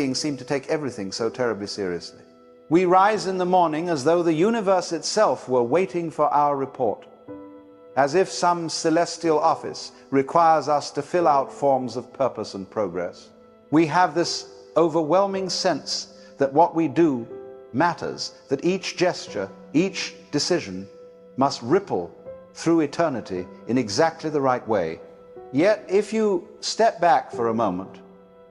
beings seem to take everything so terribly seriously. We rise in the morning as though the universe itself were waiting for our report, as if some celestial office requires us to fill out forms of purpose and progress. We have this overwhelming sense that what we do matters, that each gesture, each decision must ripple through eternity in exactly the right way. Yet if you step back for a moment,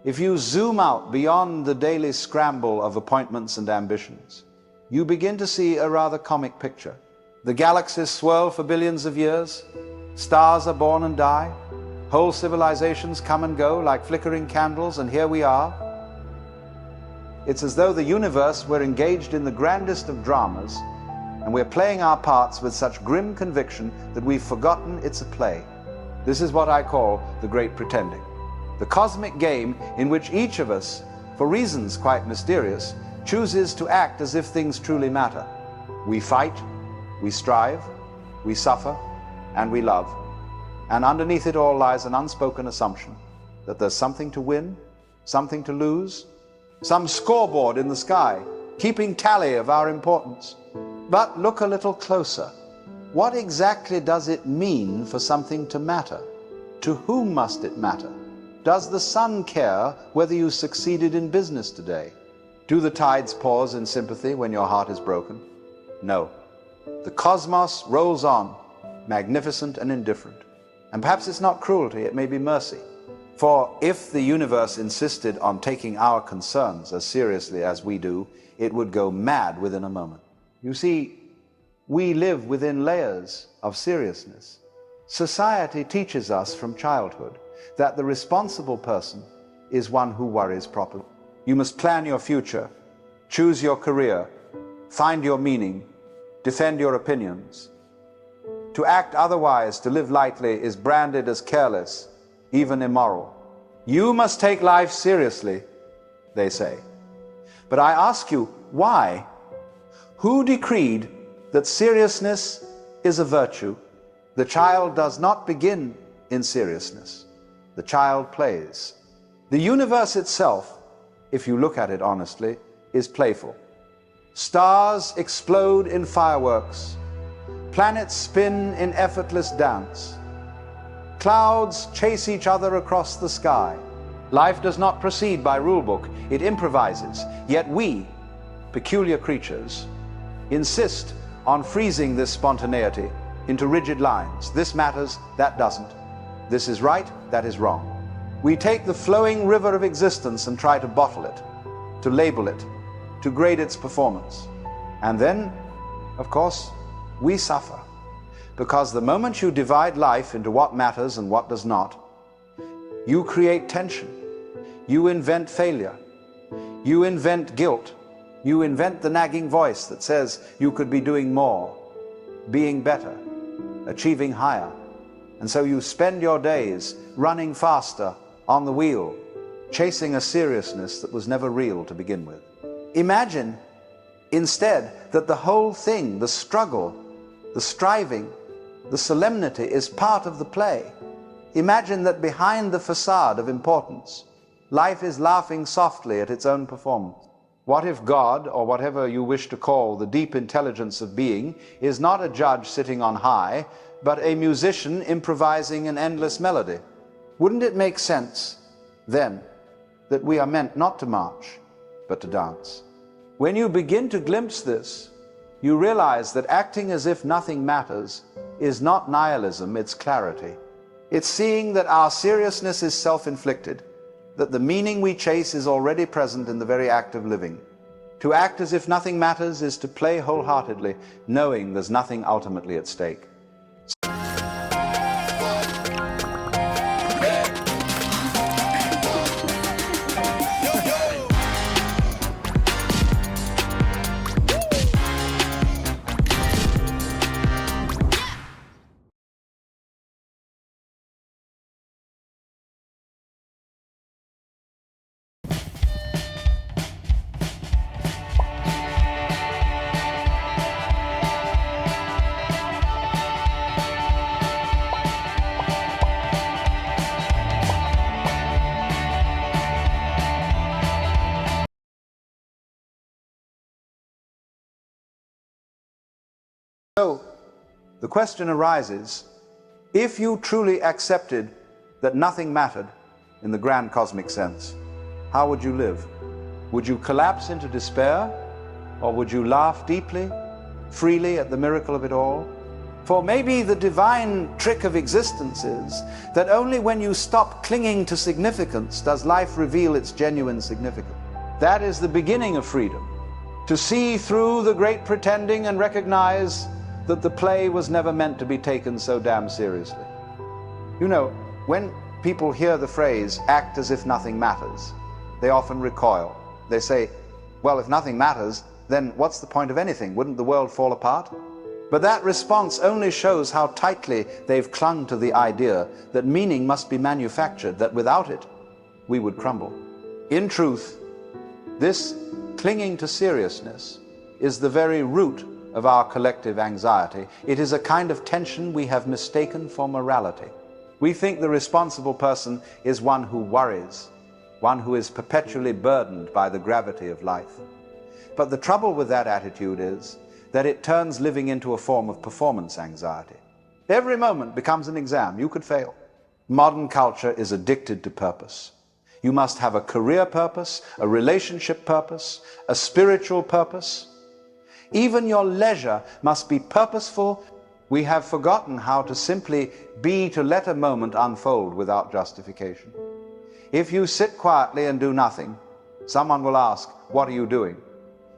if you zoom out beyond the daily scramble of appointments and ambitions, you begin to see a rather comic picture. The galaxies swirl for billions of years, stars are born and die, whole civilizations come and go like flickering candles, and here we are. It's as though the universe were engaged in the grandest of dramas, and we're playing our parts with such grim conviction that we've forgotten it's a play. This is what I call the great pretending. The cosmic game in which each of us, for reasons quite mysterious, chooses to act as if things truly matter. We fight, we strive, we suffer, and we love. And underneath it all lies an unspoken assumption that there's something to win, something to lose, some scoreboard in the sky, keeping tally of our importance. But look a little closer. What exactly does it mean for something to matter? To whom must it matter? Does the sun care whether you succeeded in business today? Do the tides pause in sympathy when your heart is broken? No. The cosmos rolls on, magnificent and indifferent. And perhaps it's not cruelty, it may be mercy. For if the universe insisted on taking our concerns as seriously as we do, it would go mad within a moment. You see, we live within layers of seriousness. Society teaches us from childhood that the responsible person is one who worries properly. You must plan your future, choose your career, find your meaning, defend your opinions. To act otherwise, to live lightly, is branded as careless, even immoral. You must take life seriously, they say. But I ask you, why? Who decreed that seriousness is a virtue? The child does not begin in seriousness. The child plays. The universe itself, if you look at it honestly, is playful. Stars explode in fireworks. Planets spin in effortless dance. Clouds chase each other across the sky. Life does not proceed by rulebook, it improvises. Yet we, peculiar creatures, insist on freezing this spontaneity into rigid lines. This matters, that doesn't. This is right, that is wrong. We take the flowing river of existence and try to bottle it, to label it, to grade its performance. And then, of course, we suffer. Because the moment you divide life into what matters and what does not, you create tension. You invent failure. You invent guilt. You invent the nagging voice that says you could be doing more, being better, achieving higher. And so you spend your days running faster on the wheel, chasing a seriousness that was never real to begin with. Imagine, instead, that the whole thing, the struggle, the striving, the solemnity is part of the play. Imagine that behind the facade of importance, life is laughing softly at its own performance. What if God, or whatever you wish to call the deep intelligence of being, is not a judge sitting on high, but a musician improvising an endless melody? Wouldn't it make sense, then, that we are meant not to march, but to dance? When you begin to glimpse this, you realize that acting as if nothing matters is not nihilism, it's clarity. It's seeing that our seriousness is self-inflicted, that the meaning we chase is already present in the very act of living. To act as if nothing matters is to play wholeheartedly, knowing there's nothing ultimately at stake. So, the question arises, if you truly accepted that nothing mattered in the grand cosmic sense, how would you live? Would you collapse into despair? Or would you laugh deeply, freely at the miracle of it all? For maybe the divine trick of existence is that only when you stop clinging to significance does life reveal its genuine significance. That is the beginning of freedom, to see through the great pretending and recognize that the play was never meant to be taken so damn seriously. You know, when people hear the phrase, act as if nothing matters, they often recoil. They say, well, if nothing matters, then what's the point of anything? Wouldn't the world fall apart? But that response only shows how tightly they've clung to the idea that meaning must be manufactured, that without it, we would crumble. In truth, this clinging to seriousness is the very root of our collective anxiety. It is a kind of tension we have mistaken for morality. We think the responsible person is one who worries, one who is perpetually burdened by the gravity of life. But the trouble with that attitude is that it turns living into a form of performance anxiety. Every moment becomes an exam. You could fail. Modern culture is addicted to purpose. You must have a career purpose, a relationship purpose, a spiritual purpose. Even your leisure must be purposeful. We have forgotten how to simply be, to let a moment unfold without justification. If you sit quietly and do nothing, someone will ask, what are you doing?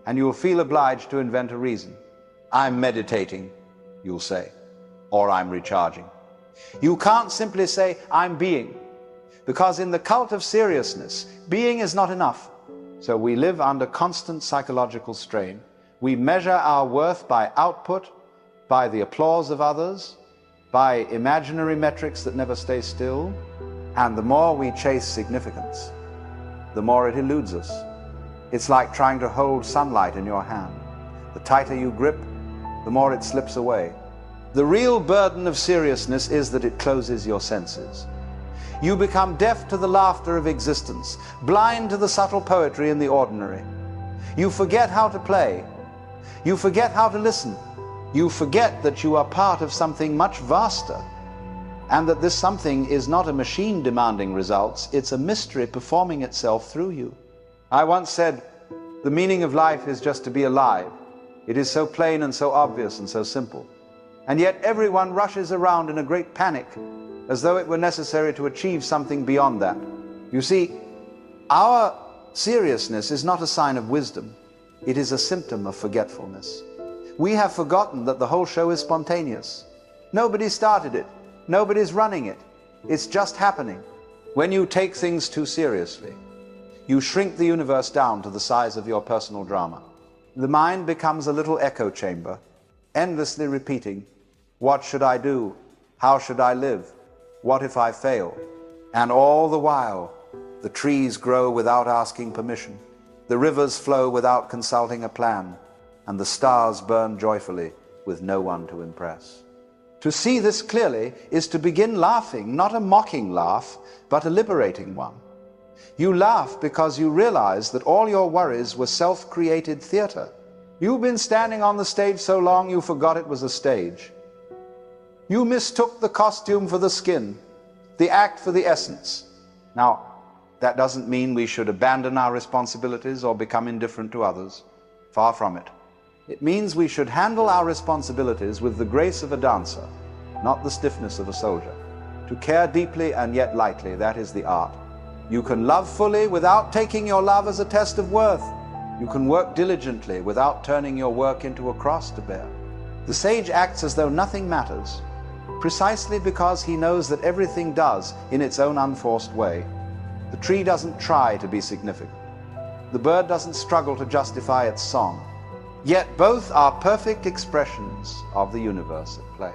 And you'll feel obliged to invent a reason. I'm meditating, you'll say, or I'm recharging. You can't simply say, I'm being, because in the cult of seriousness, being is not enough. So we live under constant psychological strain. We measure our worth by output, by the applause of others, by imaginary metrics that never stay still. And the more we chase significance, the more it eludes us. It's like trying to hold sunlight in your hand. The tighter you grip, the more it slips away. The real burden of seriousness is that it closes your senses. You become deaf to the laughter of existence, blind to the subtle poetry in the ordinary. You forget how to play. You forget how to listen. You forget that you are part of something much vaster, and that this something is not a machine demanding results, it's a mystery performing itself through you. I once said, the meaning of life is just to be alive. It is so plain and so obvious and so simple. And yet everyone rushes around in a great panic, as though it were necessary to achieve something beyond that. You see, our seriousness is not a sign of wisdom. It is a symptom of forgetfulness. We have forgotten that the whole show is spontaneous. Nobody started it. Nobody's running it. It's just happening. When you take things too seriously, you shrink the universe down to the size of your personal drama. The mind becomes a little echo chamber, endlessly repeating, what should I do? How should I live? What if I fail? And all the while, the trees grow without asking permission. The rivers flow without consulting a plan, and the stars burn joyfully with no one to impress. To see this clearly is to begin laughing, not a mocking laugh, but a liberating one. You laugh because you realize that all your worries were self-created theater. You've been standing on the stage so long you forgot it was a stage. You mistook the costume for the skin, the act for the essence. Now, that doesn't mean we should abandon our responsibilities or become indifferent to others. Far from it. It means we should handle our responsibilities with the grace of a dancer, not the stiffness of a soldier. To care deeply and yet lightly, that is the art. You can love fully without taking your love as a test of worth. You can work diligently without turning your work into a cross to bear. The sage acts as though nothing matters, precisely because he knows that everything does in its own unforced way. The tree doesn't try to be significant. The bird doesn't struggle to justify its song. Yet both are perfect expressions of the universe at play.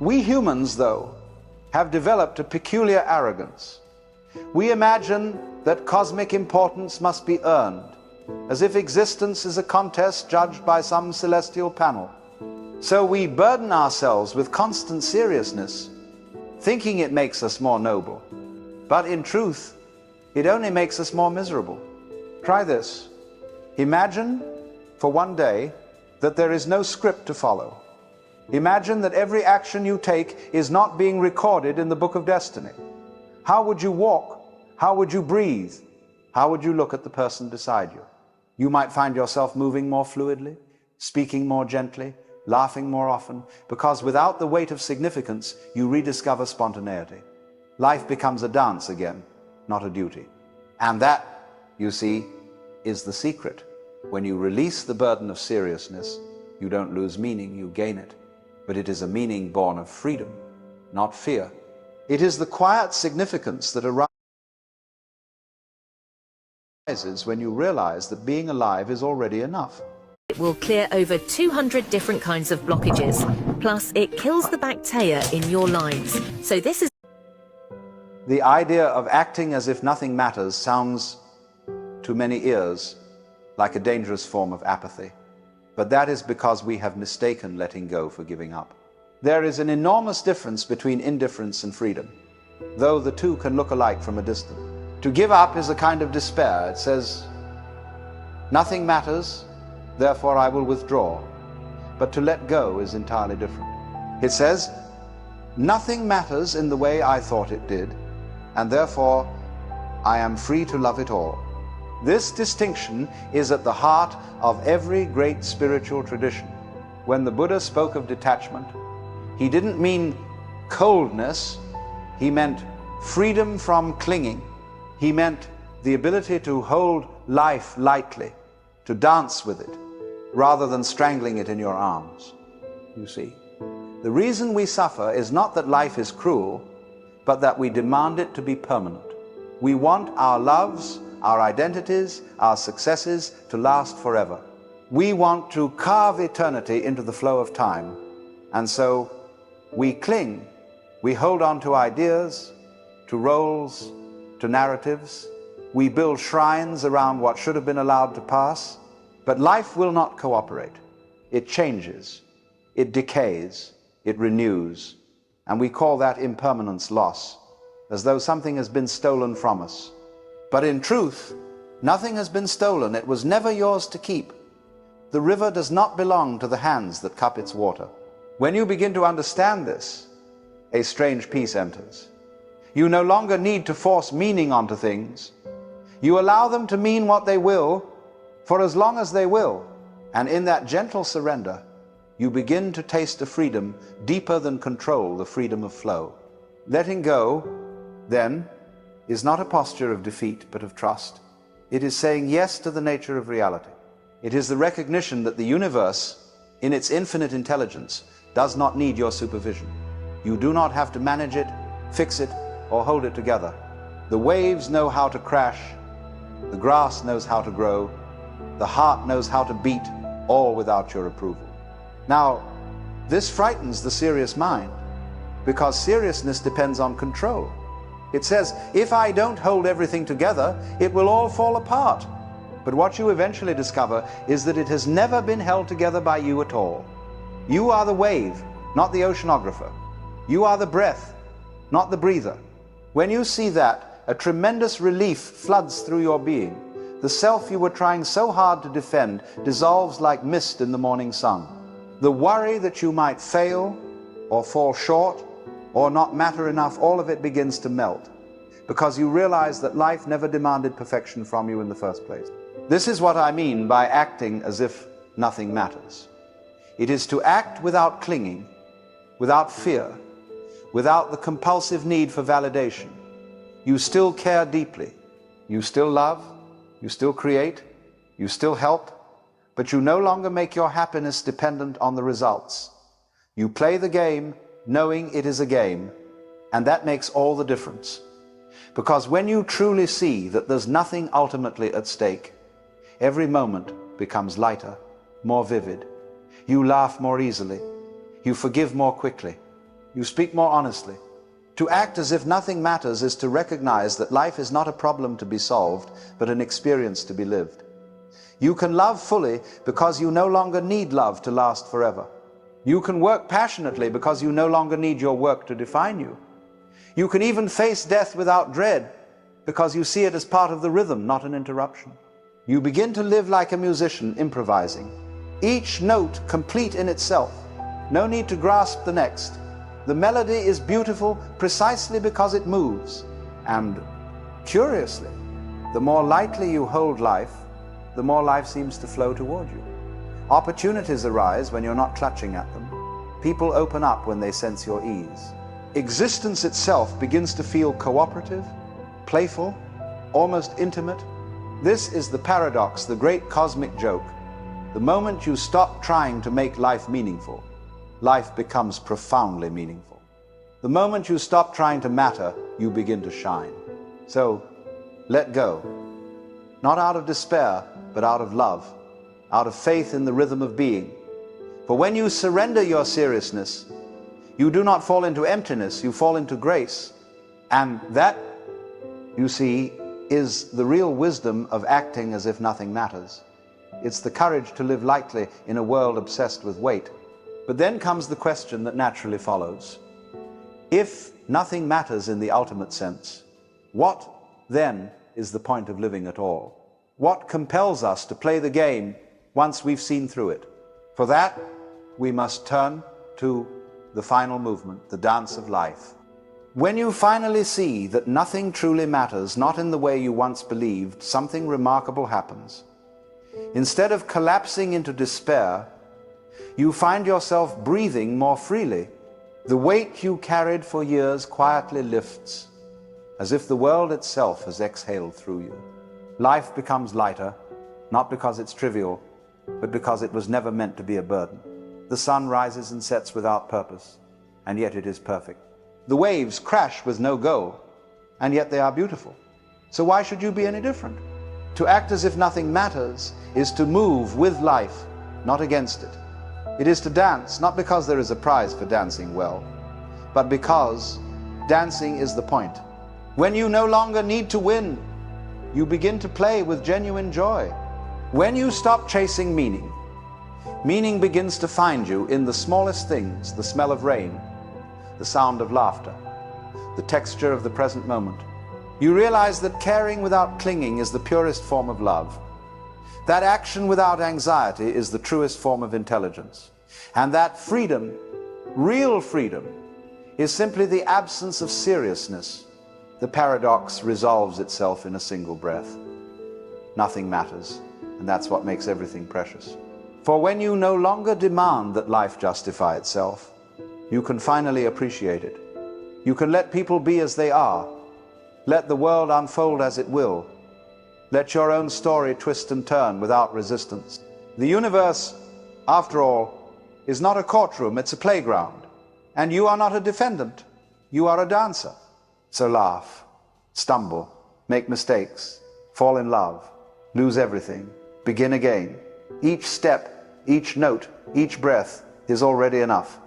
We humans, though, have developed a peculiar arrogance. We imagine that cosmic importance must be earned, as if existence is a contest judged by some celestial panel. So we burden ourselves with constant seriousness, thinking it makes us more noble. But in truth, it only makes us more miserable. Try this. Imagine for one day that there is no script to follow. Imagine that every action you take is not being recorded in the book of destiny. How would you walk? How would you breathe? How would you look at the person beside you? You might find yourself moving more fluidly, speaking more gently, laughing more often, because without the weight of significance, you rediscover spontaneity. Life becomes a dance again, not a duty. And that, you see, is the secret. When you release the burden of seriousness, you don't lose meaning, you gain it. But it is a meaning born of freedom, not fear. It is the quiet significance that arises when you realize that being alive is already enough. It will clear over 200 different kinds of blockages. Plus, it kills the bacteria in your lives. So this is... The idea of acting as if nothing matters sounds, to many ears, like a dangerous form of apathy. But that is because we have mistaken letting go for giving up. There is an enormous difference between indifference and freedom, though the two can look alike from a distance. To give up is a kind of despair. It says, nothing matters, therefore I will withdraw. But to let go is entirely different. It says, nothing matters in the way I thought it did, and therefore I am free to love it all. This distinction is at the heart of every great spiritual tradition. When the Buddha spoke of detachment, he didn't mean coldness, he meant freedom from clinging. He meant the ability to hold life lightly, to dance with it, rather than strangling it in your arms. You see, the reason we suffer is not that life is cruel, but that we demand it to be permanent. We want our loves, our identities, our successes to last forever. We want to carve eternity into the flow of time, and so we cling. We hold on to ideas, to roles, to narratives. We build shrines around what should have been allowed to pass. But life will not cooperate. It changes, it decays, it renews, and we call that impermanence loss, as though something has been stolen from us. But in truth, nothing has been stolen. It was never yours to keep. The river does not belong to the hands that cup its water. When you begin to understand this, a strange peace enters. You no longer need to force meaning onto things. You allow them to mean what they will, for as long as they will. And in that gentle surrender, you begin to taste a freedom deeper than control, the freedom of flow. Letting go, then, is not a posture of defeat, but of trust. It is saying yes to the nature of reality. It is the recognition that the universe, in its infinite intelligence, does not need your supervision. You do not have to manage it, fix it, or hold it together. The waves know how to crash, the grass knows how to grow, the heart knows how to beat, all without your approval. Now, this frightens the serious mind, because seriousness depends on control. It says, if I don't hold everything together, it will all fall apart. But what you eventually discover is that it has never been held together by you at all. You are the wave, not the oceanographer. You are the breath, not the breather. When you see that, a tremendous relief floods through your being. The self you were trying so hard to defend dissolves like mist in the morning sun. The worry that you might fail, or fall short, or not matter enough, all of it begins to melt, because you realize that life never demanded perfection from you in the first place. This is what I mean by acting as if nothing matters. It is to act without clinging, without fear, without the compulsive need for validation. You still care deeply. You still love. You still create. You still help. But you no longer make your happiness dependent on the results. You play the game knowing it is a game, and that makes all the difference. Because when you truly see that there's nothing ultimately at stake, every moment becomes lighter, more vivid. You laugh more easily. You forgive more quickly. You speak more honestly. To act as if nothing matters is to recognize that life is not a problem to be solved, but an experience to be lived. You can love fully because you no longer need love to last forever. You can work passionately because you no longer need your work to define you. You can even face death without dread because you see it as part of the rhythm, not an interruption. You begin to live like a musician improvising, each note complete in itself, No need to grasp the next. The melody is beautiful precisely because it moves. And curiously, the more lightly you hold life, the more life seems to flow toward you. Opportunities arise when you're not clutching at them. People open up when they sense your ease. Existence itself begins to feel cooperative, playful, almost intimate. This is the paradox, the great cosmic joke. The moment you stop trying to make life meaningful, life becomes profoundly meaningful. The moment you stop trying to matter, you begin to shine. So, let go. Not out of despair, but out of love, out of faith in the rhythm of being. For when you surrender your seriousness, you do not fall into emptiness, you fall into grace. And that, you see, is the real wisdom of acting as if nothing matters. It's the courage to live lightly in a world obsessed with weight. But then comes the question that naturally follows. If nothing matters in the ultimate sense, what then is the point of living at all? What compels us to play the game once we've seen through it? For that, we must turn to the final movement, the dance of life. When you finally see that nothing truly matters, not in the way you once believed, something remarkable happens. Instead of collapsing into despair, you find yourself breathing more freely. The weight you carried for years quietly lifts, as if the world itself has exhaled through you. Life becomes lighter, not because it's trivial, but because it was never meant to be a burden. The sun rises and sets without purpose, and yet it is perfect. The waves crash with no goal, and yet they are beautiful. So why should you be any different? To act as if nothing matters is to move with life, not against it. It is to dance, not because there is a prize for dancing well, but because dancing is the point. When you no longer need to win, you begin to play with genuine joy. When you stop chasing meaning, meaning begins to find you in the smallest things, the smell of rain, the sound of laughter, the texture of the present moment. You realize that caring without clinging is the purest form of love. That action without anxiety is the truest form of intelligence. And that freedom, real freedom, is simply the absence of seriousness. The paradox resolves itself in a single breath. Nothing matters, and that's what makes everything precious. For when you no longer demand that life justify itself, you can finally appreciate it. You can let people be as they are. Let the world unfold as it will. Let your own story twist and turn without resistance. The universe, after all, is not a courtroom, it's a playground. And you are not a defendant, you are a dancer. So laugh, stumble, make mistakes, fall in love, lose everything, begin again. Each step, each note, each breath is already enough.